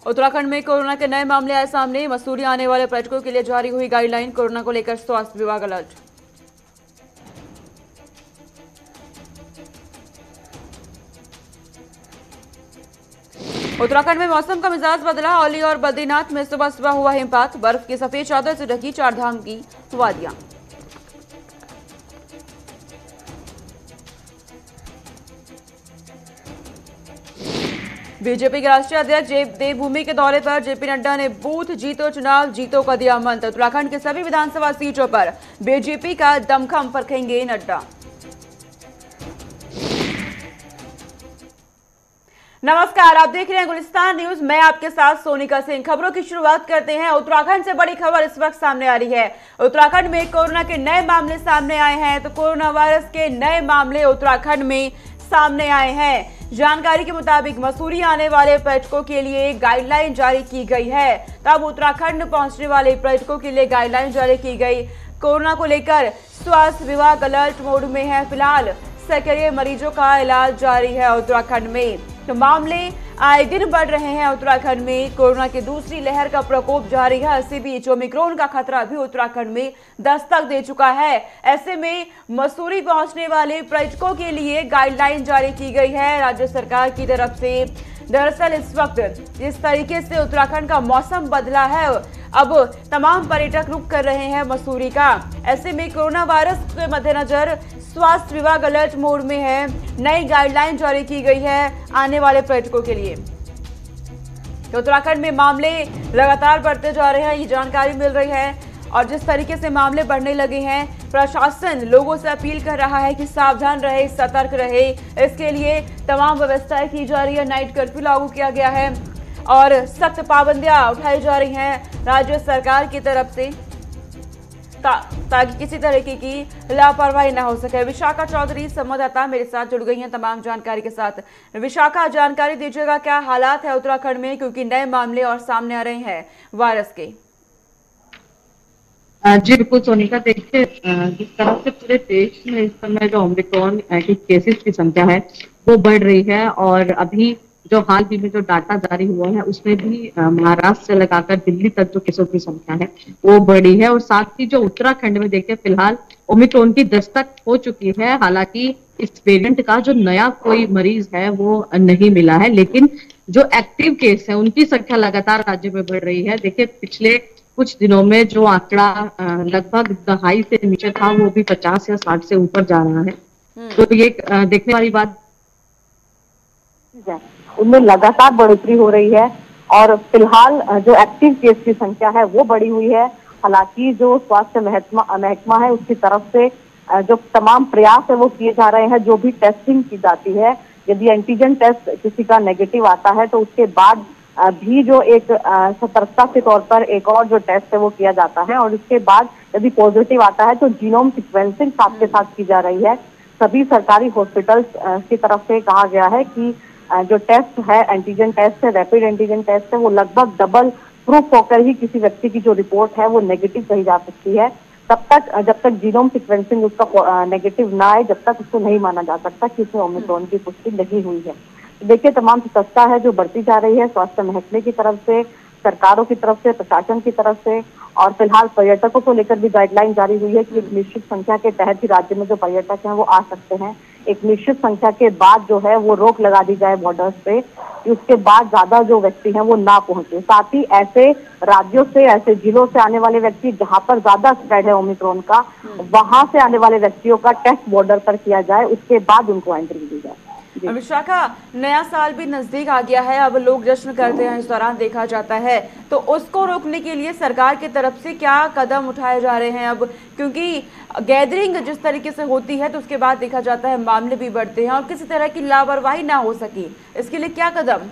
उत्तराखंड में कोरोना के नए मामले आए सामने। मसूरी आने वाले पर्यटकों के लिए जारी हुई गाइडलाइन। कोरोना को लेकर स्वास्थ्य विभाग अलर्ट। उत्तराखंड में मौसम का मिजाज बदला। औली और बद्रीनाथ में सुबह सुबह हुआ हिमपात। बर्फ की सफेद चादर से ढकी चारधाम की वादियां। बीजेपी के राष्ट्रीय अध्यक्ष देवभूमि के दौरे पर जेपी नड्डा ने बूथ जीतो चुनाव जीतो का दिया मंत्र। उत्तराखंड के सभी विधानसभा सीटों पर बीजेपी का दमखम परखेंगे नड्डा। नमस्कार, आप देख रहे हैं गुलिस्तान न्यूज। मैं आपके साथ सोनिका सिंह। खबरों की शुरुआत करते हैं। उत्तराखंड से बड़ी खबर इस वक्त सामने आ रही है। उत्तराखंड में कोरोना के नए मामले सामने आए हैं। तो कोरोना वायरस के नए मामले उत्तराखंड में सामने आए हैं। जानकारी के मुताबिक मसूरी आने वाले पर्यटकों के लिए गाइडलाइन जारी की गई है। तब उत्तराखंड पहुंचने वाले पर्यटकों के लिए गाइडलाइन जारी की गई। कोरोना को लेकर स्वास्थ्य विभाग अलर्ट मोड में है। फिलहाल सक्रिय मरीजों का इलाज जारी है उत्तराखंड में। तो मामले आए दिन बढ़ रहे हैं उत्तराखंड में। कोरोना की दूसरी लहर का प्रकोप जारी है। इसी बीच ओमिक्रॉन का खतरा भी उत्तराखंड में दस्तक दे चुका है। ऐसे में मसूरी पहुंचने वाले पर्यटकों के लिए गाइडलाइन जारी की गई है राज्य सरकार की तरफ से। दरअसल इस वक्त जिस तरीके से उत्तराखंड का मौसम बदला है, अब तमाम पर्यटक रुक कर रहे हैं मसूरी का। ऐसे में कोरोना वायरस के मद्देनजर स्वास्थ्य विभाग अलर्ट मोड में है। नई गाइडलाइन जारी की गई है आने वाले पर्यटकों के लिए। तो उत्तराखंड में मामले लगातार बढ़ते जा रहे हैं, ये जानकारी मिल रही है। और जिस तरीके से मामले बढ़ने लगे हैं, प्रशासन लोगों से अपील कर रहा है कि सावधान रहे, सतर्क रहे। इसके लिए तमाम व्यवस्थाएं की जा रही है। नाइट कर्फ्यू लागू किया गया है और सख्त पाबंदियां उठाई जा रही हैं राज्य सरकार की तरफ से, ताकि किसी तरीके की लापरवाही ना हो सके। विशाखा चौधरी संवाददाता मेरे साथ जुड़ गई हैं तमाम जानकारी के साथ। विशाखा, जानकारी दीजिएगा, क्या हालात है उत्तराखंड में, क्योंकि नए मामले और सामने आ रहे हैं वायरस के। जी बिल्कुल सोनिका, देखिए जिस तरह से पूरे देश में इस समय जो ओमिक्रॉन के केसेस की संख्या है वो बढ़ रही है, और अभी जो हाल ही में जो डाटा जारी हुआ है उसमें भी महाराष्ट्र से लगाकर दिल्ली तक जो केसों की संख्या है वो बढ़ी है। और साथ ही जो उत्तराखंड में देखिए फिलहाल ओमिक्रॉन की दस्तक हो चुकी है। हालांकि इस वेरिएंट का जो नया कोई मरीज है वो नहीं मिला है, लेकिन जो एक्टिव केस है उनकी संख्या लगातार राज्य में बढ़ रही है। देखिए पिछले कुछ दिनों में जो आंकड़ा लगभग 2.5 से नीचे था वो भी 50 या 60 से ऊपर जा रहा है। तो ये देखने वाली बात है, उनमें लगातार बढ़ोतरी हो रही है। और फिलहाल जो एक्टिव केस की संख्या है वो बढ़ी हुई है। हालांकि जो स्वास्थ्य महकमा है उसकी तरफ से जो तमाम प्रयास है वो किए जा रहे हैं। जो भी टेस्टिंग की जाती है, यदि एंटीजन टेस्ट किसी का नेगेटिव आता है तो उसके बाद भी जो एक सतर्कता के तौर पर एक और जो टेस्ट है वो किया जाता है, और इसके बाद यदि पॉजिटिव आता है तो जीनोम सीक्वेंसिंग साथ के साथ की जा रही है। सभी सरकारी हॉस्पिटल्स की तरफ से कहा गया है कि जो टेस्ट है, एंटीजन टेस्ट है, रैपिड एंटीजन टेस्ट है, वो लगभग डबल प्रूफ होकर ही किसी व्यक्ति की जो रिपोर्ट है वो नेगेटिव कही जा सकती है। तब तक जब तक जीनोम सीक्वेंसिंग उसका नेगेटिव ना आए, जब तक उसको नहीं माना जा सकता कि उसमें ओमिक्रॉन की पुष्टि नहीं हुई है। देखिए तमाम सतर्कता है जो बढ़ती जा रही है स्वास्थ्य महकमे की तरफ से, सरकारों की तरफ से, प्रशासन की तरफ से। और फिलहाल पर्यटकों को लेकर भी गाइडलाइन जारी हुई है कि एक निश्चित संख्या के तहत ही राज्य में जो पर्यटक हैं वो आ सकते हैं। एक निश्चित संख्या के बाद जो है वो रोक लगा दी जाए बॉर्डर्स पे, उसके बाद ज्यादा जो व्यक्ति हैं वो ना पहुंचे। साथ ही ऐसे राज्यों से, ऐसे जिलों से आने वाले व्यक्ति जहां पर ज्यादा स्प्रेड है ओमिक्रॉन का, वहां से आने वाले व्यक्तियों का टेस्ट बॉर्डर पर किया जाए, उसके बाद उनको एंट्री दी जाए। विशाखा, नया साल भी नजदीक आ गया है, अब लोग जश्न करते हैं, इस दौरान देखा जाता है, तो उसको रोकने के लिए सरकार की तरफ से क्या कदम उठाए जा रहे हैं अब, क्योंकि गैदरिंग जिस तरीके से होती है तो उसके बाद देखा जाता है मामले भी बढ़ते हैं और किसी तरह की लापरवाही ना हो सके, इसके लिए क्या कदम?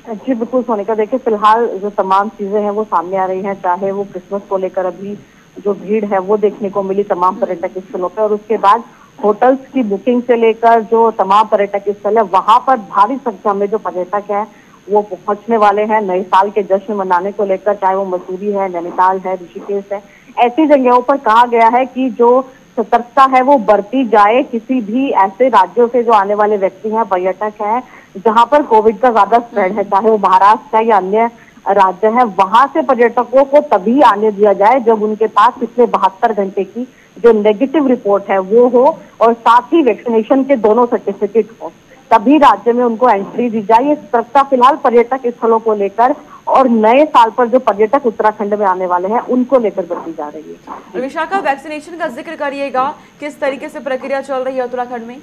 जी बिल्कुल सोनिका, देखिए फिलहाल जो तमाम चीजें हैं वो सामने आ रही हैं, चाहे वो क्रिसमस को लेकर अभी जो भीड़ है वो देखने को मिली तमाम पर्यटक स्थलों पर, और उसके बाद होटल्स की बुकिंग से लेकर जो तमाम पर्यटक स्थल है वहां पर भारी संख्या में जो पर्यटक है वो पहुंचने वाले हैं नए साल के जश्न मनाने को लेकर, चाहे वो मसूरी है, नैनीताल है, ऋषिकेश है। ऐसी जगहों पर कहा गया है कि जो सतर्कता है वो बरती जाए। किसी भी ऐसे राज्यों से जो आने वाले व्यक्ति हैं, पर्यटक हैं, जहां पर कोविड का ज्यादा स्प्रेड है, चाहे वो महाराष्ट्र है या अन्य राज्य है, वहां से पर्यटकों को तभी आने दिया जाए जब उनके पास पिछले 72 घंटे की जो नेगेटिव रिपोर्ट है वो हो और साथ ही वैक्सीनेशन के दोनों सर्टिफिकेट हो, तभी राज्य में उनको एंट्री दी जाए। ये सतर्कता फिलहाल पर्यटक स्थलों को लेकर और नए साल पर जो पर्यटक उत्तराखंड में आने वाले हैं उनको लेकर बरती जा रही है। विशाखा, वैक्सीनेशन का जिक्र करिएगा, किस तरीके से प्रक्रिया चल रही है उत्तराखंड में?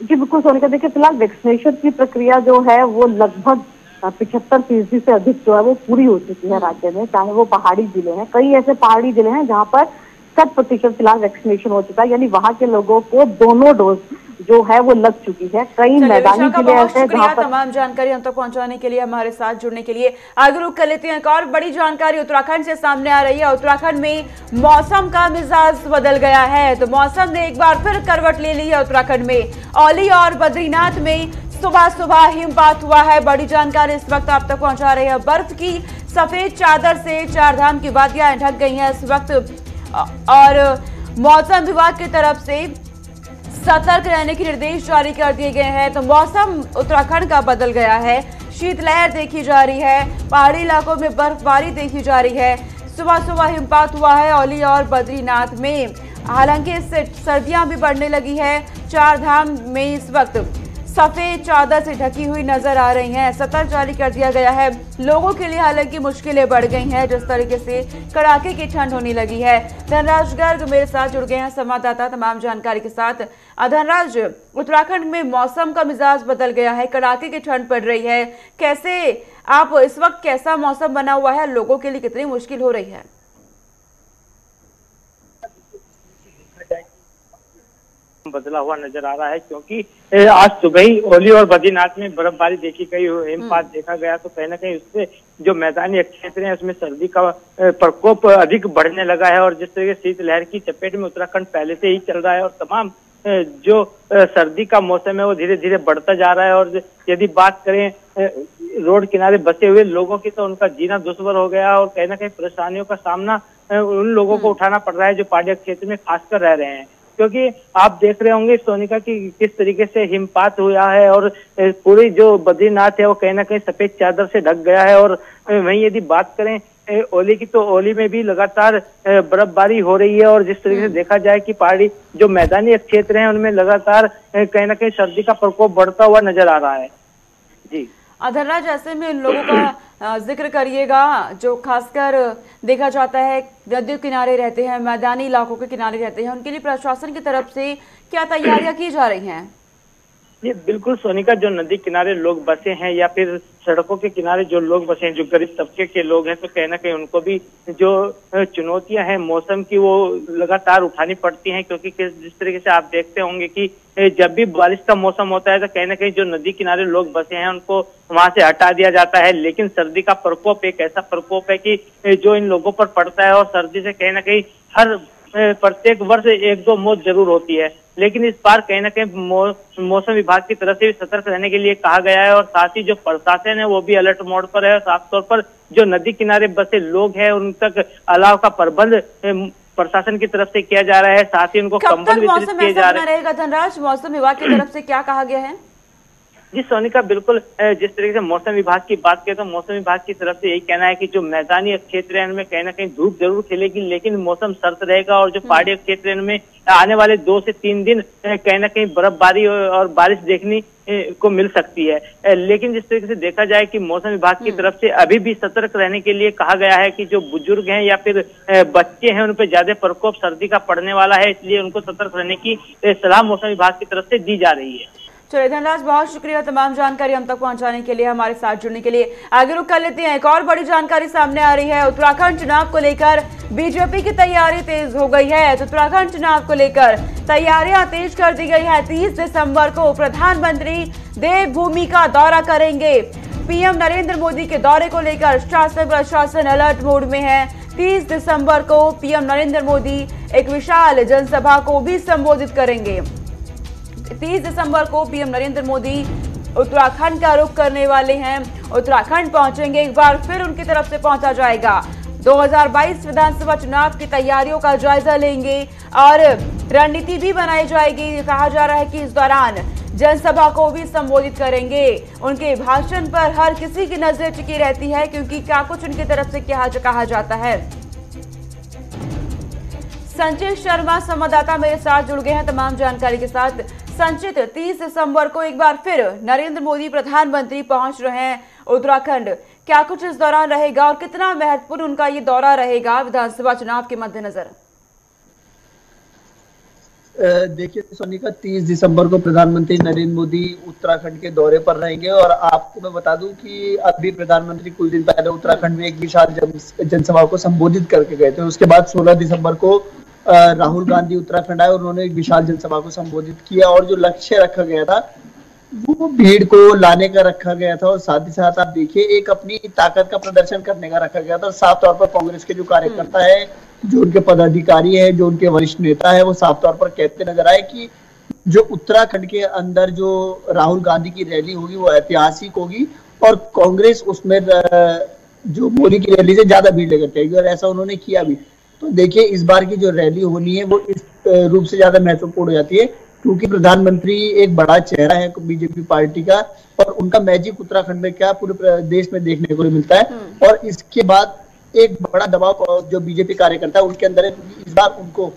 जी बिल्कुल सोनिका, देखिए फिलहाल वैक्सीनेशन की प्रक्रिया जो है वो लगभग 75% से अधिक जो है वो पूरी हो चुकी है राज्य में, चाहे वो पहाड़ी जिले हैं। कई ऐसे पहाड़ी जिले हैं जहाँ पर 100% फिलहाल वैक्सीनेशन हो चुका है, यानी वहाँ के लोगों को दोनों डोज जो है वो लग चुकी है। कई मैदानी जिले ऐसे हैं जहाँ पर तमाम जानकारी हम तक पहुंचाने के लिए, हमारे साथ जुड़ने के लिए। आगे रुक कर लेते हैं। एक और बड़ी जानकारी उत्तराखंड से सामने आ रही है। उत्तराखंड में मौसम का मिजाज बदल गया है, तो मौसम ने एक बार फिर करवट ले ली है। उत्तराखंड में औली और बद्रीनाथ में सुबह सुबह हिमपात हुआ है। बड़ी जानकारी इस वक्त आप तक पहुंचा रहे हैं। बर्फ की सफेद चादर से चार धाम की वादियां ढक गई हैं इस वक्त, और मौसम विभाग की तरफ से सतर्क रहने के निर्देश जारी कर दिए गए हैं। तो मौसम उत्तराखंड का बदल गया है। शीतलहर देखी जा रही है, पहाड़ी इलाकों में बर्फबारी देखी जा रही है। सुबह सुबह हिमपात हुआ है औली और बद्रीनाथ में। हालांकि इससे सर्दियां भी बढ़ने लगी है। चार धाम में इस वक्त सफेद चादर से ढकी हुई नजर आ रही हैं। सतर्क जारी कर दिया गया है लोगों के लिए। हालांकि मुश्किलें बढ़ गई हैं जिस तरीके से कड़ाके की ठंड होने लगी है। धनराज गर्ग मेरे साथ जुड़ गए हैं संवाददाता तमाम जानकारी के साथ। धनराज, उत्तराखंड में मौसम का मिजाज बदल गया है, कड़ाके की ठंड पड़ रही है। कैसे आप इस वक्त कैसा मौसम बना हुआ है, लोगों के लिए कितनी मुश्किल हो रही है? बदला हुआ नजर आ रहा है, क्योंकि आज सुबह ही औली और बद्रीनाथ में बर्फबारी देखी गई, हिमपात देखा गया। तो कहीं ना कहीं उससे जो मैदानी क्षेत्र है उसमें सर्दी का प्रकोप अधिक बढ़ने लगा है। और जिस तरह शीतलहर की चपेट में उत्तराखंड पहले से ही चल रहा है और तमाम जो सर्दी का मौसम है वो धीरे धीरे बढ़ता जा रहा है। और यदि बात करें रोड किनारे बसे हुए लोगों की, तो उनका जीना दुश्वार हो गया और कहीं ना कहीं परेशानियों का सामना उन लोगों को उठाना पड़ रहा है जो पहाड़ी क्षेत्र में खासकर रह रहे हैं। क्योंकि आप देख रहे होंगे सोनिका की किस तरीके से हिमपात हुआ है और पूरी जो बद्रीनाथ है वो कहीं ना कहीं सफेद चादर से ढक गया है। और वहीं यदि बात करें ओली की, तो ओली में भी लगातार बर्फबारी हो रही है। और जिस तरीके से देखा जाए कि पहाड़ी जो मैदानी क्षेत्र हैं उनमें लगातार कहीं ना कहीं सर्दी का प्रकोप बढ़ता हुआ नजर आ रहा है। जी धनराज, ऐसे में इन लोगों का जिक्र करिएगा जो खासकर देखा जाता है नदियों किनारे रहते हैं, मैदानी इलाकों के किनारे रहते हैं, उनके लिए प्रशासन की तरफ से क्या तैयारियां की जा रही हैं? ये बिल्कुल सोनिका, जो नदी किनारे लोग बसे हैं या फिर सड़कों के किनारे जो लोग बसे हैं, जो गरीब तबके के लोग हैं, तो कहीं ना कहीं उनको भी जो चुनौतियां हैं मौसम की वो लगातार उठानी पड़ती हैं। क्योंकि जिस तरीके से आप देखते होंगे कि जब भी बारिश का मौसम होता है तो कहीं ना कहीं जो नदी किनारे लोग बसे हैं उनको वहां से हटा दिया जाता है। लेकिन सर्दी का प्रकोप एक ऐसा प्रकोप है कि जो इन लोगों पर पड़ता है और सर्दी से कहीं ना कहीं हर प्रत्येक वर्ष एक दो मौत जरूर होती है। लेकिन इस बार कहीं ना कहीं मौसम विभाग की तरफ से भी सतर्क रहने के लिए कहा गया है। और साथ ही जो प्रशासन है वो भी अलर्ट मोड पर है। और साफ तौर पर जो नदी किनारे बसे लोग हैं उन तक अलाव का प्रबंध प्रशासन की तरफ से किया जा रहा है। साथ ही उनको कंबल वितरित किए जा रहे हैं। रहेगा धनराज, मौसम विभाग की तरफ से क्या कहा गया है? जी सोनिका, बिल्कुल जिस तरीके से मौसम विभाग की बात करें तो मौसम विभाग की तरफ से यही कहना है कि जो मैदानी क्षेत्र है उनमें कहीं ना कहीं धूप जरूर खिलेगी, लेकिन मौसम सर्द रहेगा। और जो पहाड़ी क्षेत्र है उनमें आने वाले 2 से 3 दिन कहीं ना कहीं बर्फबारी और बारिश देखने को मिल सकती है। लेकिन जिस तरीके से देखा जाए कि मौसम विभाग की तरफ से अभी भी सतर्क रहने के लिए कहा गया है कि जो बुजुर्ग हैं या फिर बच्चे हैं उन पर ज्यादा प्रकोप सर्दी का पड़ने वाला है, इसलिए उनको सतर्क रहने की सलाह मौसम विभाग की तरफ से दी जा रही है। चलिए धनराज, बहुत शुक्रिया तमाम जानकारी हम तक पहुंचाने के लिए, हमारे साथ जुड़ने के लिए। आगे रुक कर लेते हैं। एक और बड़ी जानकारी सामने आ रही है। उत्तराखंड चुनाव को लेकर बीजेपी की तैयारी तेज हो गई है। तो उत्तराखंड चुनाव को लेकर तैयारियां तेज कर दी गई है। 30 दिसंबर को प्रधानमंत्री देवभूमि का दौरा करेंगे। पीएम नरेंद्र मोदी के दौरे को लेकर शासन प्रशासन अलर्ट मोड में है। 30 दिसंबर को पीएम नरेंद्र मोदी एक विशाल जनसभा को भी संबोधित करेंगे। 30 दिसंबर को पीएम नरेंद्र मोदी उत्तराखंड का रुख करने वाले हैं। उत्तराखंड पहुंचेंगे, एक बार फिर उनकी तरफ से पहुंचा जाएगा। 2022 विधानसभा चुनाव की तैयारियों का जायजा लेंगे और रणनीति भी बनाई जाएगी। कहा जा रहा है कि इस दौरान जनसभा को भी संबोधित करेंगे। उनके भाषण पर हर किसी की नजर टिकी रहती है, क्योंकि क्या कुछ उनकी तरफ से कहा जाता है। संचित शर्मा संवाददाता मेरे साथ जुड़ गए हैं तमाम जानकारी के साथ। संचित, 30 दिसंबर को एक बार फिर नरेंद्र मोदी प्रधानमंत्री पहुंच रहे हैं उत्तराखंड। क्या कुछ इस दौरान रहेगा और कितना महत्वपूर्ण उनका ये दौरा रहेगा विधानसभा चुनाव के मद्देनजर? देखिए सोनिका, 30 दिसंबर को प्रधानमंत्री नरेंद्र मोदी उत्तराखंड के दौरे पर रहेंगे। और आपको मैं बता दूं कि अभी प्रधानमंत्री कुछ दिन पहले उत्तराखंड में एक विशाल जनसभा को संबोधित करके गए थे। उसके बाद 16 दिसंबर को राहुल गांधी उत्तराखंड आए और उन्होंने एक विशाल जनसभा को संबोधित किया। और जो लक्ष्य रखा गया था वो भीड़ को लाने का रखा गया था, और साथ ही साथ आप देखिए एक अपनी ताकत का प्रदर्शन करने का रखा गया था। और साफ तौर पर कांग्रेस के जो कार्यकर्ता है, जो उनके पदाधिकारी है, जो उनके वरिष्ठ नेता है, वो साफ तौर पर कहते नजर आए कि जो उत्तराखंड के अंदर जो राहुल गांधी की रैली होगी वो ऐतिहासिक होगी और कांग्रेस उसमें जो मोदी की रैली से ज्यादा भीड़ लेकर जाएगी, और ऐसा उन्होंने किया भी। तो देखिए इस बार की जो रैली होनी है वो इस रूप से ज्यादा महत्वपूर्ण हो जाती है, क्योंकि प्रधानमंत्री एक बड़ा चेहरा है बीजेपी पार्टी का, और उनका मैजिक उत्तराखंड में क्या पूरे देश में देखने को मिलता है। और इसके बाद एक बड़ा दबाव जो बीजेपी कार्यकर्ता है उनके अंदर है, क्योंकि इस बार उनको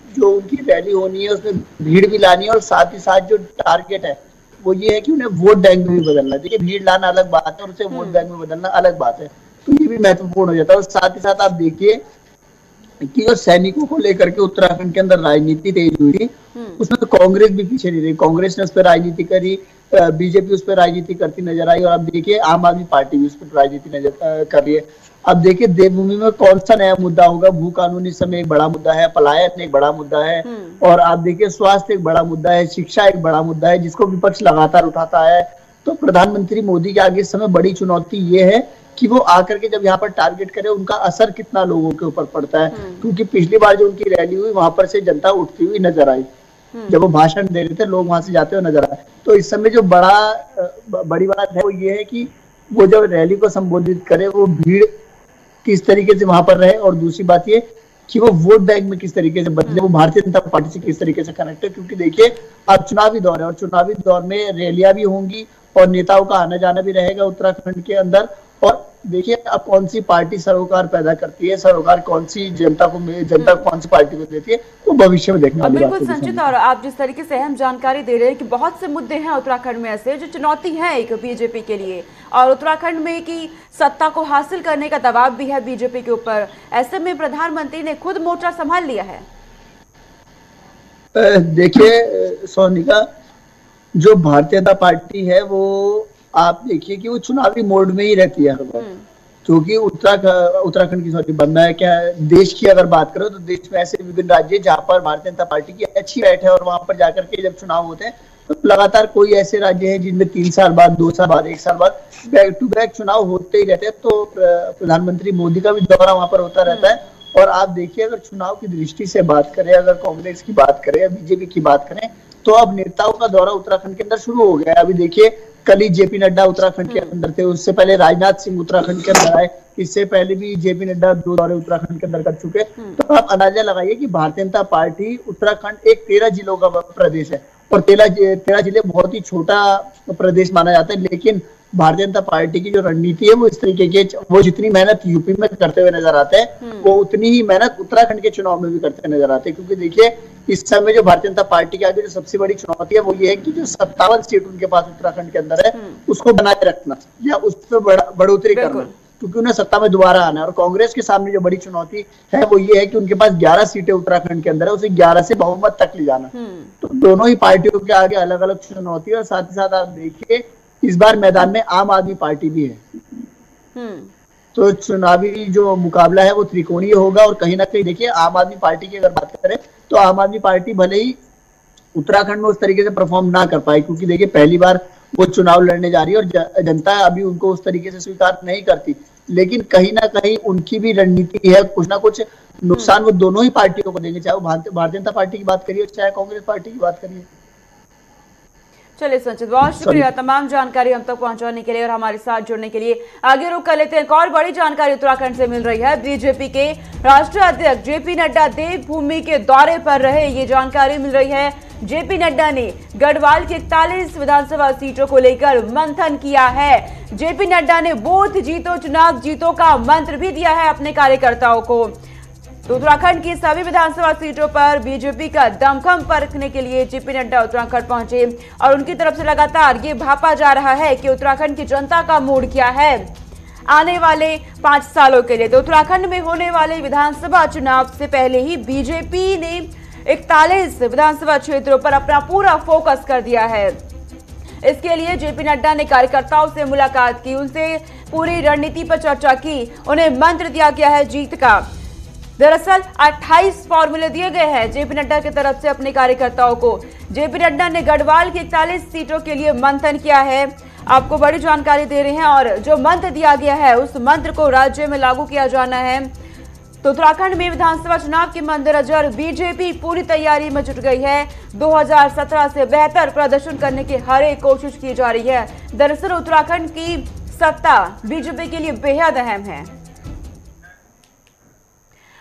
जो उनकी रैली होनी है उसमें भीड़ भी लानी है, और साथ ही साथ जो टारगेट है वो ये है कि उन्हें वोट बैंक में भी बदलना है। देखिए भीड़ लाना अलग बात है और उसे वोट बैंक में बदलना अलग बात है, तो ये भी महत्वपूर्ण हो जाता है। और साथ ही साथ आप देखिए कि जो सैनिकों को लेकर के उत्तराखंड के अंदर राजनीति तेज हुई थी, उसमें तो कांग्रेस भी पीछे नहीं रही। कांग्रेस ने उस पर राजनीति करी, बीजेपी उस पर राजनीति करती नजर आई, और अब देखिए आम आदमी पार्टी भी उस पर राजनीति नजर कर रही है। अब देखिए देवभूमि में कौन सा नया मुद्दा होगा। भू कानून इस समय एक बड़ा मुद्दा है, पलायन एक बड़ा मुद्दा है, और आप देखिए स्वास्थ्य एक बड़ा मुद्दा है, शिक्षा एक बड़ा मुद्दा है, जिसको विपक्ष लगातार उठाता है। तो प्रधानमंत्री मोदी के आगे इस समय बड़ी चुनौती ये है कि वो आकर के जब यहाँ पर टारगेट करे उनका असर कितना लोगों के ऊपर पड़ता है, क्योंकि पिछली बार जो उनकी रैली हुई वहां पर से जनता उठती हुई नजर आई। जब वो भाषण दे रहे थे लोग वहां से जाते हुए नजर आए। तो इस समय जो बड़ी बात है वो ये है कि वो जब रैली को संबोधित करे वो भीड़ किस तरीके से वहां पर रहे, और दूसरी बात ये कि वो वोट बैंक में किस तरीके से बदले, वो भारतीय जनता पार्टी से किस तरीके से कनेक्ट है। क्योंकि देखिए अब चुनावी दौर है और चुनावी दौर में रैलियां भी होंगी और नेताओं का आना जाना भी रहेगा उत्तराखंड के अंदर। और देखिए अब कौन सी पार्टी सरोकार पैदा करती है, सरोकार कौन सी जनता कौन सी पार्टी को देती है, वो भविष्य में देखना होगा। बिल्कुल संचित, और आप जिस तरीके से अहम जानकारी दे रहे हैं कि बहुत से मुद्दे हैं उत्तराखंड में ऐसे जो चुनौती है एक बीजेपी के लिए, और उत्तराखंड में की सत्ता को हासिल करने का दबाव भी है बीजेपी के ऊपर। ऐसे में प्रधानमंत्री ने खुद मोर्चा संभाल लिया है। देखिए सोनिका, जो भारतीय जनता पार्टी है वो आप देखिए कि वो चुनावी मोड में ही रहती है हर बार, क्योंकि उत्तराखंड की मैं क्या देश की अगर बात करो तो देश में ऐसे विभिन्न राज्य जहां पर भारतीय जनता पार्टी की अच्छी बैठ है, और वहां पर जाकर के जब चुनाव होते हैं तो लगातार कोई ऐसे राज्य हैं जिनमें 3 साल बाद, 2 साल बाद, 1 साल बाद बैक टू बैक चुनाव होते ही रहते हैं। तो प्रधानमंत्री मोदी का भी दौरा वहां पर होता रहता है। और आप देखिए अगर चुनाव की दृष्टि से बात करें, अगर कांग्रेस की बात करें या बीजेपी की बात करें, तो अब नेताओं का दौरा उत्तराखंड के अंदर शुरू हो गया है। अभी देखिए कल ही जेपी नड्डा उत्तराखंड के अंदर थे, उससे पहले राजनाथ सिंह उत्तराखंड के अंदर आए, इससे पहले भी जेपी नड्डा 2 दौरे उत्तराखंड के अंदर कर चुके। तो आप अंदाजा लगाइए कि भारतीय जनता पार्टी उत्तराखंड एक 13 जिलों का प्रदेश है, और 13 जिले बहुत ही छोटा प्रदेश माना जाता है, लेकिन भारतीय जनता पार्टी की जो रणनीति है वो इस तरीके के, वो जितनी मेहनत यूपी में करते हुए नजर आते हैं वो उतनी ही मेहनत उत्तराखंड के चुनाव में भी करते हुए नजर आते हैं। क्योंकि देखिए इस समय जो भारतीय जनता पार्टी के आगे जो सबसे बड़ी चुनौती है वो ये है कि जो 57 सीट उनके पास उत्तराखंड के अंदर है उसको बनाए रखना या उस पर बढ़ोतरी करना, क्योंकि उन्हें सत्ता में दोबारा आना है। और कांग्रेस के सामने जो बड़ी चुनौती है वो ये है कि उनके पास 11 सीटें उत्तराखंड के अंदर है, उसे 11 से बहुमत तक ले जाना। तो दोनों ही पार्टियों के आगे अलग अलग चुनौती है। और साथ ही साथ आप देखिए इस बार मैदान में आम आदमी पार्टी भी है। तो चुनावी जो मुकाबला है वो त्रिकोणीय होगा। और कहीं ना कहीं देखिए आम आदमी पार्टी की अगर बात करें तो आम आदमी पार्टी भले ही उत्तराखंड में उस तरीके से परफॉर्म ना कर पाए, क्योंकि देखिए पहली बार वो चुनाव लड़ने जा रही है और जनता अभी उनको उस तरीके से स्वीकार नहीं करती, लेकिन कहीं ना कहीं उनकी भी रणनीति है, कुछ ना कुछ नुकसान वो दोनों ही पार्टियों को देंगे, चाहे वो भारतीय जनता पार्टी की बात करिए चाहे कांग्रेस पार्टी की बात करिए। चलिए संचित, बहुत शुक्रिया तमाम जानकारी हम तक पहुंचाने के लिए और हमारे साथ जुड़ने के लिए। आगे रुक कर लेते हैं, एक और बड़ी जानकारी उत्तराखंड से मिल रही है। बीजेपी के राष्ट्रीय अध्यक्ष जेपी नड्डा देवभूमि के दौरे पर रहे, ये जानकारी मिल रही है। जेपी नड्डा ने गढ़वाल की 41 विधानसभा सीटों को लेकर मंथन किया है। जेपी नड्डा ने बूथ जीतो चुनाव जीतो का मंत्र भी दिया है अपने कार्यकर्ताओं को। तो उत्तराखंड की सभी विधानसभा सीटों पर बीजेपी का दमखम परखने के लिए जेपी नड्डा उत्तराखंड पहुंचे और उनकी तरफ से लगातार ये भापा जा रहा है कि उत्तराखंड की जनता का मूड क्या है आने वाले 5 सालों के लिए। तो उत्तराखंड में होने वाले विधानसभा चुनाव से पहले ही बीजेपी ने 41 विधानसभा क्षेत्रों पर अपना पूरा फोकस कर दिया है। इसके लिए जेपी नड्डा ने कार्यकर्ताओं से मुलाकात की, उनसे पूरी रणनीति पर चर्चा की, उन्हें मंत्र दिया गया है जीत का। दरअसल 28 फॉर्मूले दिए गए हैं जेपी नड्डा की तरफ से अपने कार्यकर्ताओं को। जेपी नड्डा ने गढ़वाल की 41 सीटों के लिए मंथन किया है, आपको बड़ी जानकारी दे रहे हैं। और जो मंत्र दिया गया है उस मंत्र को राज्य में लागू किया जाना है। तो उत्तराखंड में विधानसभा चुनाव के मद्देनजर बीजेपी पूरी तैयारी में जुट गई है। 2017 से बेहतर प्रदर्शन करने की हर एक कोशिश की जा रही है। दरअसल उत्तराखंड की सत्ता बीजेपी के लिए बेहद अहम है।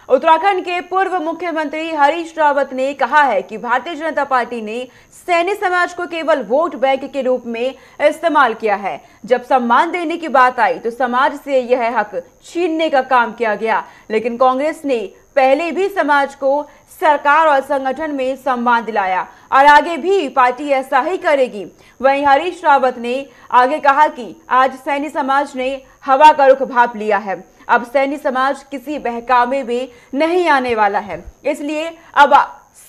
उत्तराखंड के पूर्व मुख्यमंत्री हरीश रावत ने कहा है कि भारतीय जनता पार्टी ने सैनी समाज को केवल वोट बैंक के रूप में इस्तेमाल किया है। जब सम्मान देने की बात आई तो समाज से यह हक छीनने का काम किया गया। लेकिन कांग्रेस ने पहले भी समाज को सरकार और संगठन में सम्मान दिलाया और आगे भी पार्टी ऐसा ही करेगी। वहीं हरीश रावत ने आगे कहा कि आज सैनी समाज ने हवा का रुख भाप लिया है। अब सैनी समाज किसी बहकावे में नहीं आने वाला है, इसलिए अब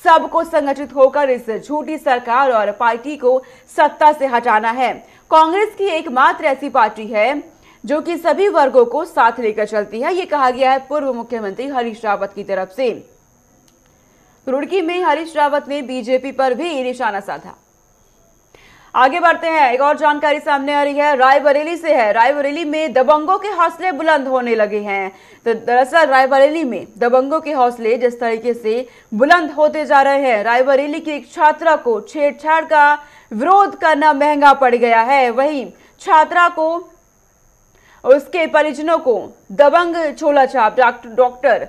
सबको संगठित होकर इस झूठी सरकार और पार्टी को सत्ता से हटाना है। कांग्रेस की एकमात्र ऐसी पार्टी है जो कि सभी वर्गों को साथ लेकर चलती है, ये कहा गया है पूर्व मुख्यमंत्री हरीश रावत की तरफ से। रुड़की में हरीश रावत ने बीजेपी पर भी निशाना साधा। आगे बढ़ते हैं, एक और जानकारी सामने आ रही है, रायबरेली से है। रायबरेली में दबंगों के हौसले बुलंद होने लगे हैं। तो दरअसल रायबरेली में दबंगों के हौसले जिस तरीके से बुलंद होते जा रहे हैं, रायबरेली की एक छात्रा को छेड़छाड़ का विरोध करना महंगा पड़ गया है। वहीं छात्रा को उसके परिजनों को दबंग झोलाछाप डॉक्टर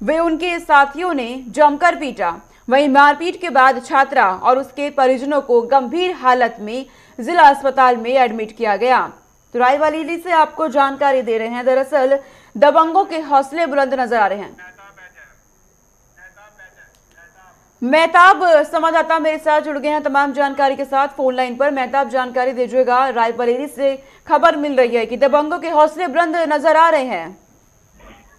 वे उनके साथियों ने जमकर पीटा। वहीं मारपीट के बाद छात्रा और उसके परिजनों को गंभीर हालत में जिला अस्पताल में एडमिट किया गया। तो रायबरेली से आपको जानकारी दे रहे हैं, दरअसल दबंगों के हौसले बुलंद नजर आ रहे हैं। मेहताब संवाददाता मेरे साथ जुड़ गए हैं तमाम जानकारी के साथ फोन लाइन पर। मेहताब, जानकारी दीजिएगा, रायबरेली से खबर मिल रही है कि दबंगों के हौसले बुलंद नजर आ रहे हैं।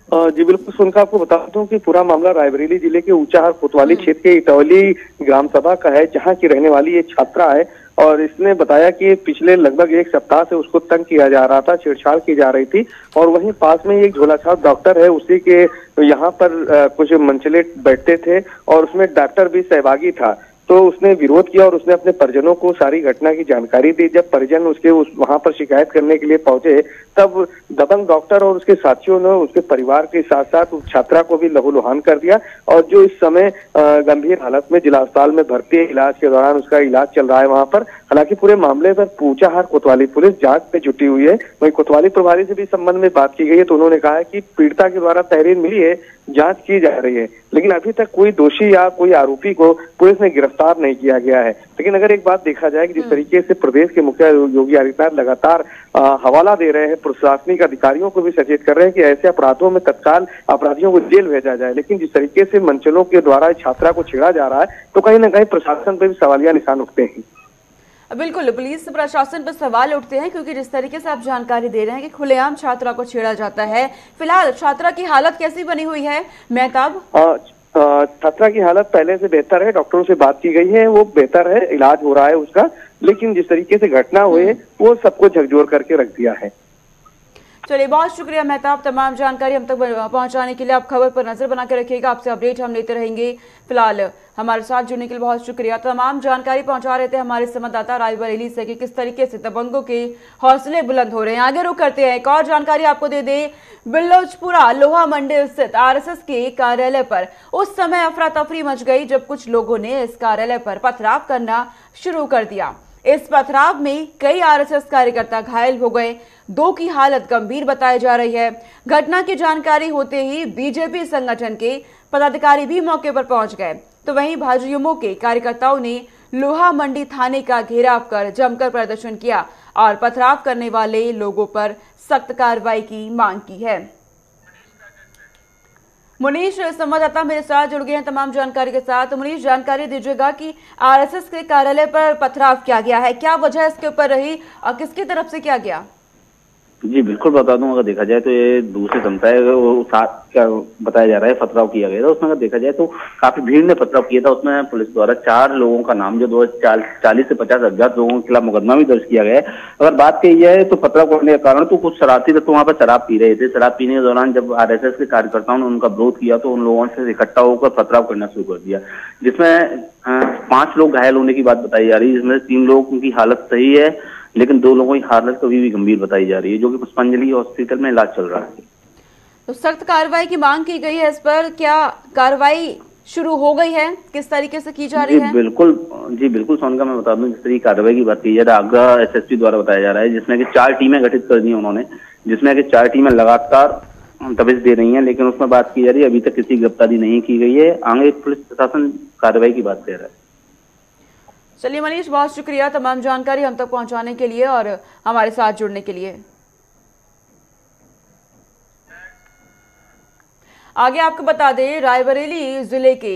जी बिल्कुल, सुनकर आपको बता दूं कि पूरा मामला रायबरेली जिले के ऊंचाहार कोतवाली क्षेत्र के इटौली ग्राम सभा का है, जहां की रहने वाली ये छात्रा है। और इसने बताया कि पिछले लगभग 1 सप्ताह से उसको तंग किया जा रहा था, छेड़छाड़ की जा रही थी। और वहीं पास में एक झोलाछाप डॉक्टर है, उसी के यहाँ पर कुछ मंचले बैठते थे और उसमें डॉक्टर भी सहभागी था। तो उसने विरोध किया और उसने अपने परिजनों को सारी घटना की जानकारी दी। जब परिजन उसके वहां पर शिकायत करने के लिए पहुंचे, तब दबंग डॉक्टर और उसके साथियों ने उसके परिवार के साथ साथ उस छात्रा को भी लहूलुहान कर दिया। और जो इस समय गंभीर हालत में जिला अस्पताल में भर्ती है, इलाज के दौरान उसका इलाज चल रहा है वहां पर। हालांकि पूरे मामले पर ऊंचाहार कोतवाली पुलिस जांच में जुटी हुई है। वहीं कोतवाली प्रभारी से भी संबंध में बात की गई है, तो उन्होंने कहा है कि पीड़िता के द्वारा तहरीर मिली है, जांच की जा रही है, लेकिन अभी तक कोई दोषी या कोई आरोपी को पुलिस ने गिरफ्तार नहीं किया गया है। लेकिन अगर एक बात देखा जाए कि जिस तरीके से प्रदेश के मुख्यमंत्री योगी आदित्यनाथ लगातार हवाला दे रहे हैं, प्रशासनिक अधिकारियों को भी सचेत कर रहे हैं कि ऐसे अपराधों में तत्काल अपराधियों को जेल भेजा जाए, लेकिन जिस तरीके से मंचलों के द्वारा छात्रा को छेड़ा जा रहा है, तो कहीं ना कहीं प्रशासन पर भी सवालिया निशान उठते हैं। बिल्कुल, पुलिस प्रशासन पर सवाल उठते हैं, क्योंकि जिस तरीके से आप जानकारी दे रहे हैं कि खुलेआम छात्रा को छेड़ा जाता है। फिलहाल छात्रा की हालत कैसी बनी हुई है मेहताब? छात्रा की हालत पहले से बेहतर है, डॉक्टरों से बात की गई है, वो बेहतर है, इलाज हो रहा है उसका। लेकिन जिस तरीके से घटना हुई है वो सबको झकझोर करके रख दिया है। चलिए, बहुत शुक्रिया मेहताब, तमाम जानकारी हम तक पहुंचाने के लिए। आप खबर पर नजर बना के रखिएगा, आपसे अपडेट हम लेते रहेंगे। फिलहाल हमारे साथ जुड़ने के लिए बहुत शुक्रिया। तमाम जानकारी पहुंचा रहे थे हमारे संवाददाता रायबरेली से कि किस तरीके से दबंगों के हौसले बुलंद हो रहे हैं। आगे रुक करते हैं, एक और जानकारी आपको दे दे। बिल्लोचपुरा लोहा मंडी स्थित आरएसएस के कार्यालय पर उस समय अफरा तफरी मच गई जब कुछ लोगों ने इस कार्यालय पर पथराव करना शुरू कर दिया। इस पथराव में कई आरएसएस कार्यकर्ता घायल हो गए, 2 की हालत गंभीर बताई जा रही है। घटना की जानकारी होते ही बीजेपी संगठन के पदाधिकारी भी मौके पर पहुंच गए, तो वहीं भाजयुमो के कार्यकर्ताओं ने लोहा मंडी थाने का घेराव कर जमकर प्रदर्शन किया और पथराव करने वाले लोगों पर सख्त कार्रवाई की मांग की है। मुनीश संवाददाता मेरे साथ जुड़ गए हैं तमाम जानकारी के साथ। मुनीश, जानकारी दीजिएगा कि आरएसएस के कार्यालय पर पथराव किया गया है, क्या वजह इसके ऊपर रही और किसकी तरफ से किया गया? जी बिल्कुल बता दूं, अगर देखा जाए तो ये दूसरे समुदाय क्या बताया जा रहा है पथराव किया गया था, उसमें अगर देखा जाए तो काफी भीड़ ने पथराव किया था। उसमें पुलिस द्वारा 4 लोगों का नाम जो 40 से 50 अज्ञात लोगों के खिलाफ मुकदमा भी दर्ज किया गया है। अगर बात कही जाए तो पथराव करने का कारण तो कुछ शरारती तो वहां पर शराब पी रहे थे। शराब पीने के दौरान जब आरएसएस के कार्यकर्ताओं ने उनका विरोध किया तो उन लोगों से इकट्ठा होकर पथराव करना शुरू कर दिया, जिसमें 5 लोग घायल होने की बात बताई जा रही है, जिसमें 3 लोगों की हालत सही है लेकिन 2 लोगों की हालत कभी भी गंभीर बताई जा रही है, जो कि पुष्पांजलि हॉस्पिटल में इलाज चल रहा है। तो सख्त कार्रवाई की मांग की गई है, इस पर क्या कार्रवाई शुरू हो गई है, किस तरीके से की जा रही है? जी बिल्कुल सोनिका, मैं बता दूं जिस तरह की कार्रवाई की बात की जा रही है, आगरा एसएसपी द्वारा बताया जा रहा है, जिसमें कि 4 टीमें गठित कर दी उन्होंने, जिसमें कि 4 टीमें लगातार दबिश दे रही हैं, लेकिन उसमें बात की जा रही है अभी तक किसी गिरफ्तारी नहीं की गई है। आगे पुलिस प्रशासन कार्रवाई की बात कर रहा है। चलिए मनीष, बहुत शुक्रिया तमाम जानकारी हम तक पहुंचाने के लिए और हमारे साथ जुड़ने के लिए। आगे आपको बता दें, रायबरेली जिले के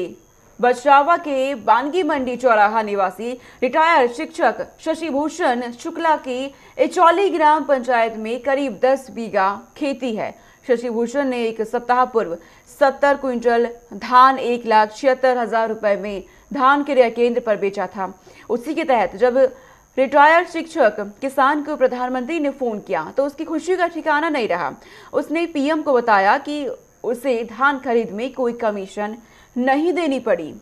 बछरावा के बानगी मंडी चौराहा निवासी रिटायर्ड शिक्षक शशिभूषण शुक्ला की इचौली ग्राम पंचायत में करीब 10 बीघा खेती है। शशिभूषण ने एक सप्ताह पूर्व 70 क्विंटल धान 1,76,000 रुपए में धान क्रय केंद्र पर बेचा था। उसी के तहत जब रिटायर्ड शिक्षक किसान को प्रधानमंत्री ने फोन किया तो उसकी खुशी का ठिकाना नहीं रहा। उसने पीएम को बताया कि उसे धान खरीद में कोई कमीशन नहीं देनी पड़ी।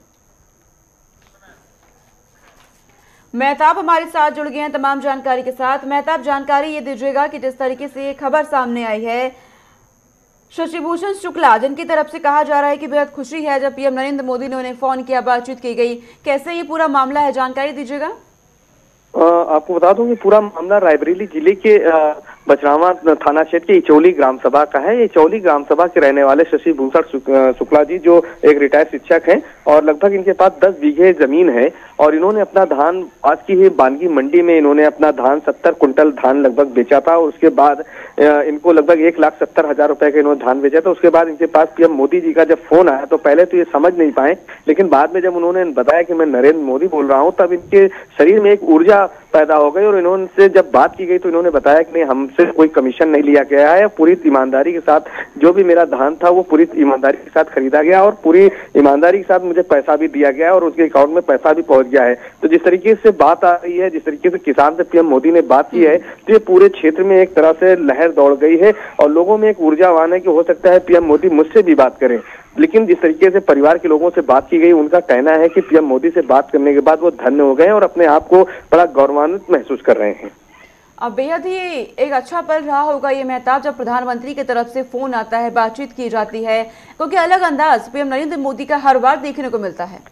मेहताब हमारे साथ जुड़ गए हैं तमाम जानकारी के साथ। मेहताब, जानकारी ये दीजिएगा कि जिस तरीके से ये खबर सामने आई है, शशिभूषण शुक्ला जिनकी तरफ से कहा जा रहा है कि बेहद खुशी है जब पीएम नरेंद्र मोदी ने उन्हें फोन किया, बातचीत की गई, कैसे ये पूरा मामला है, जानकारी दीजिएगा। आपको बता दूं कि पूरा मामला रायबरेली जिले के बछरावा थाना क्षेत्र के इचौली ग्राम सभा का है। इचौली ग्राम सभा के रहने वाले शशिभूषण शुक्ला जी जो एक रिटायर्ड शिक्षक हैं और लगभग इनके पास 10 बीघे जमीन है और इन्होंने अपना धान पास की ही बानगी मंडी में इन्होंने अपना धान 70 कुंटल धान लगभग बेचा था और उसके बाद इनको लगभग 1,70,000 रुपए का इन्होंने धान बेचा था। उसके बाद इनके पास पीएम मोदी जी का जब फोन आया तो पहले तो ये समझ नहीं पाए, लेकिन बाद में जब उन्होंने बताया कि मैं नरेंद्र मोदी बोल रहा हूँ तब इनके शरीर में एक ऊर्जा पैदा हो गई और इन्होंने जब बात की गई तो इन्होंने बताया कि नहीं, हमसे कोई कमीशन नहीं लिया गया है, पूरी ईमानदारी के साथ जो भी मेरा धान था वो पूरी ईमानदारी के साथ खरीदा गया और पूरी ईमानदारी के साथ मुझे पैसा भी दिया गया और उसके अकाउंट में पैसा भी पहुंच गया है। तो जिस तरीके से बात आ रही है, जिस तरीके से किसान से पीएम मोदी ने बात की है, तो ये पूरे क्षेत्र में एक तरह से लहर दौड़ गई है और लोगों में एक ऊर्जावान है कि हो सकता है पीएम मोदी मुझसे भी बात करें। लेकिन जिस तरीके से परिवार के लोगों से बात की गई, उनका कहना है कि पीएम मोदी से बात करने के बाद वो धन्य हो गए और अपने आप को बड़ा गौरवान्वित महसूस कर रहे हैं। अब बेहद ही एक अच्छा पल रहा होगा ये मेहताब, जब प्रधानमंत्री की तरफ से फोन आता है, बातचीत की जाती है, क्योंकि अलग अंदाज पीएम नरेंद्र मोदी का हर बार देखने को मिलता है।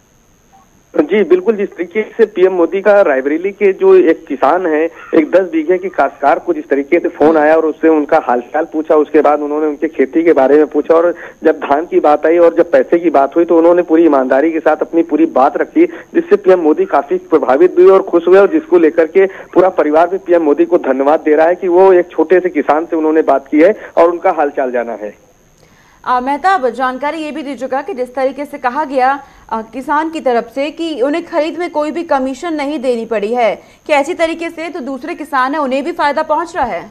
जी बिल्कुल, जिस तरीके से पीएम मोदी का रायबरेली के जो एक किसान है, एक 10 बीघे की काश्तकार को जिस तरीके से फोन आया और उससे उनका हालचाल पूछा, उसके बाद उन्होंने उनके खेती के बारे में पूछा और जब धान की बात आई और जब पैसे की बात हुई तो उन्होंने पूरी ईमानदारी के साथ अपनी पूरी बात रखी, जिससे पीएम मोदी काफी प्रभावित हुए और खुश हुए और जिसको लेकर के पूरा परिवार भी पीएम मोदी को धन्यवाद दे रहा है कि वो एक छोटे से किसान से उन्होंने बात की है और उनका हालचाल जाना है। मेहताब, जानकारी ये भी दीजिएगा कि जिस तरीके से कहा गया किसान की तरफ से कि उन्हें खरीद में कोई भी कमीशन नहीं देनी पड़ी है, कि ऐसी तरीके से तो दूसरे किसान है उन्हें भी फायदा पहुंच रहा है।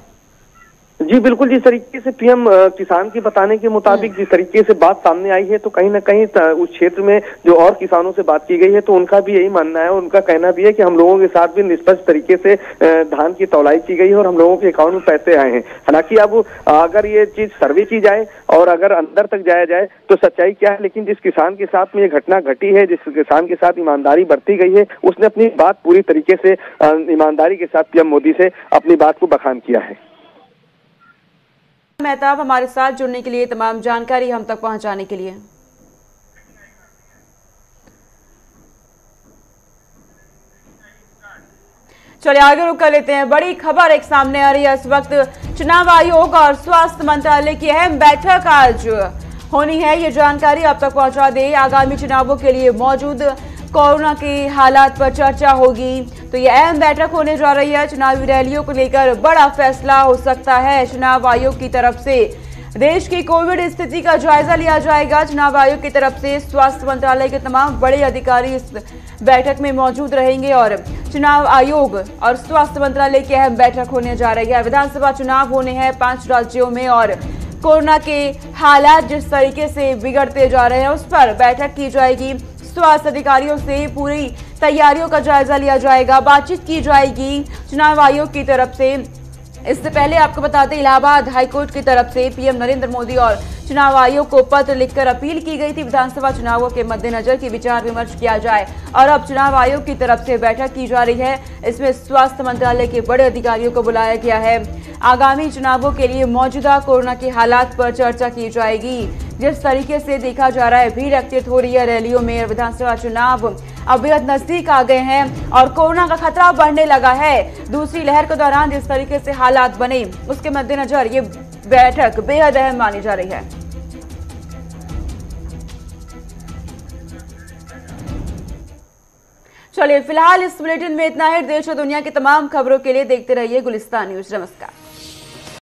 जी बिल्कुल, जिस तरीके से पीएम किसान के बताने के मुताबिक जिस तरीके से बात सामने आई है तो कहीं ना कहीं उस क्षेत्र में जो और किसानों से बात की गई है तो उनका भी यही मानना है, उनका कहना भी है कि हम लोगों के साथ भी निष्पक्ष तरीके से धान की तौलाई की गई है और हम लोगों के अकाउंट में पैसे आए हैं। हालांकि अब अगर ये चीज सर्वे की जाए और अगर अंदर तक जाया जाए तो सच्चाई क्या है, लेकिन जिस किसान के साथ में ये घटना घटी है, जिस किसान के साथ ईमानदारी बरती गई है, उसने अपनी बात पूरी तरीके से ईमानदारी के साथ पीएम मोदी से अपनी बात को बखान किया है। मेहताब, हमारे साथ जुड़ने के लिए, तमाम जानकारी हम तक पहुंचाने के लिए। चलिए आगे रुक कर लेते हैं। बड़ी खबर एक सामने आ रही है इस वक्त। चुनाव आयोग और स्वास्थ्य मंत्रालय की अहम बैठक आज होनी है, ये जानकारी आप तक पहुंचा दे। आगामी चुनावों के लिए मौजूद कोरोना के हालात पर चर्चा होगी, तो ये अहम बैठक होने जा रही है। चुनावी रैलियों को लेकर बड़ा फैसला हो सकता है। चुनाव आयोग की तरफ से देश की कोविड स्थिति का जायजा लिया जाएगा। चुनाव आयोग की तरफ से स्वास्थ्य मंत्रालय के तमाम बड़े अधिकारी इस बैठक में मौजूद रहेंगे और चुनाव आयोग और स्वास्थ्य मंत्रालय की अहम बैठक होने जा रही है। विधानसभा चुनाव होने हैं 5 राज्यों में और कोरोना के हालात जिस तरीके से बिगड़ते जा रहे हैं उस पर बैठक की जाएगी। स्वास्थ्य अधिकारियों से पूरी तैयारियों का जायजा लिया जाएगा, बातचीत की जाएगी चुनाव आयोग की तरफ से। इससे पहले आपको बता दें, इलाहाबाद हाईकोर्ट की तरफ से पीएम नरेंद्र मोदी और चुनाव आयोग को पत्र लिखकर अपील की गई थी विधानसभा चुनावों के मद्देनजर की विचार विमर्श किया जाए, और अब चुनाव आयोग की तरफ से बैठक की जा रही है। इसमें स्वास्थ्य मंत्रालय के बड़े अधिकारियों को बुलाया गया है। आगामी चुनावों के लिए मौजूदा कोरोना के हालात पर चर्चा की जाएगी। जिस तरीके से देखा जा रहा है भीड़ एकत्रित हो रही है रैलियों में, विधानसभा चुनाव अब बेहद नजदीक आ गए हैं और कोरोना का खतरा बढ़ने लगा है। दूसरी लहर के दौरान जिस तरीके से हालात बने उसके मद्देनजर ये बैठक बेहद अहम मानी जा रही है। चलिए फिलहाल इस बुलेटिन में इतना है। देश और दुनिया की तमाम खबरों के लिए देखते रहिए गुलिस्तान न्यूज। नमस्कार।